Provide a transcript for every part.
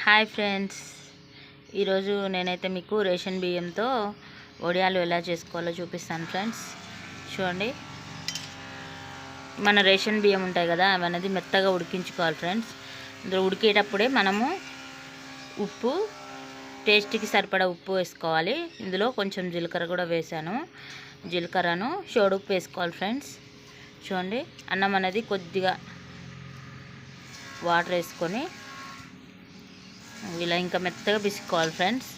Hi friends, ఈరోజు నేనైతే మీకు రేషన్ బియ్యంతో వడియాలు ఎలా చేసుకోవాలో చూపిస్తాను ఫ్రెండ్స్. చూడండి, మన రేషన్ బియ్యం ఉంటాయి కదా, అవన్నది మెత్తగా ఉడికించుకోవాలి ఫ్రెండ్స్. ఇందులో ఉడికేటప్పుడే మనము ఉప్పు, టేస్ట్కి సరిపడా ఉప్పు వేసుకోవాలి. ఇందులో కొంచెం జీలకర్ర కూడా వేసాను. జీలకర్రను షోడుప్పు వేసుకోవాలి ఫ్రెండ్స్. చూడండి, అన్నం అనేది కొద్దిగా వాటర్ వేసుకొని ఇలా ఇంకా మెత్తగా పిసుకోవాలి ఫ్రెండ్స్.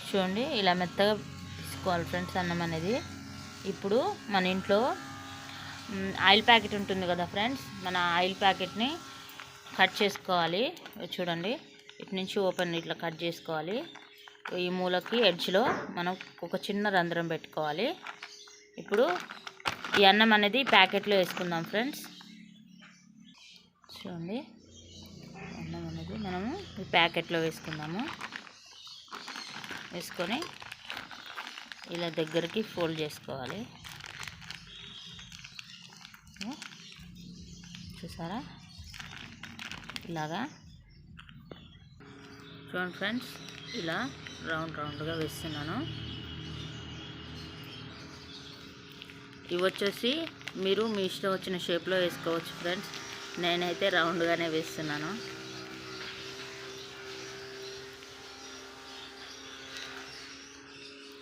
చూడండి ఇలా మెత్తగా పిసుకోవాలి ఫ్రెండ్స్ అన్నం అనేది. ఇప్పుడు మన ఇంట్లో ఆయిల్ ప్యాకెట్ ఉంటుంది కదా ఫ్రెండ్స్, మన ఆయిల్ ప్యాకెట్ని కట్ చేసుకోవాలి. చూడండి, ఇటు నుంచి ఓపెన్ ఇట్లా కట్ చేసుకోవాలి. ఈ మూలకి ఎడ్జ్లో మనం ఒక చిన్న రంధ్రం పెట్టుకోవాలి. ఇప్పుడు ఈ అన్నం అనేది ప్యాకెట్లో వేసుకుందాం ఫ్రెండ్స్. చూడండి, అన్నం అనేది మనము ఈ ప్యాకెట్లో వేసుకుందాము. వేసుకొని ఇలా దగ్గరికి ఫోల్డ్ చేసుకోవాలి. చూసారా, ఇలాగా చూడండి ఫ్రెండ్స్, ఇలా రౌండ్గా వేస్తున్నాను. ఇవి వచ్చేసి మీరు మీ ఇష్టం వచ్చిన షేప్లో వేసుకోవచ్చు ఫ్రెండ్స్. నేనైతే రౌండ్గానే వేస్తున్నాను.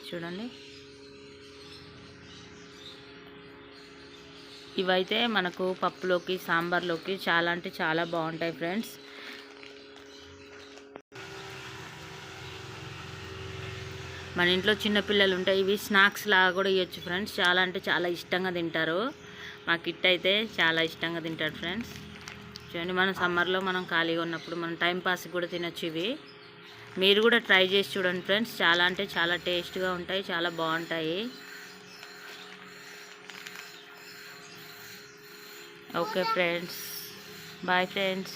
చూడండి, ఇవైతే మనకు పప్పులోకి, సాంబార్లోకి చాలా అంటే చాలా బాగుంటాయి ఫ్రెండ్స్. మన ఇంట్లో చిన్నపిల్లలు ఉంటాయి, ఇవి స్నాక్స్ లాగా కూడా ఇవ్వచ్చు ఫ్రెండ్స్. చాలా అంటే చాలా ఇష్టంగా తింటారు. మా కిట్ అయితే చాలా ఇష్టంగా తింటాడు ఫ్రెండ్స్. చూడండి, మనం సమ్మర్లో మనం ఖాళీగా ఉన్నప్పుడు మనం టైంపాస్కి కూడా తినొచ్చు ఇవి. మీరు కూడా ట్రై చేసి చూడండి ఫ్రెండ్స్. చాలా అంటే చాలా టేస్ట్గా ఉంటాయి, చాలా బాగుంటాయి. Okay friends, boy friends.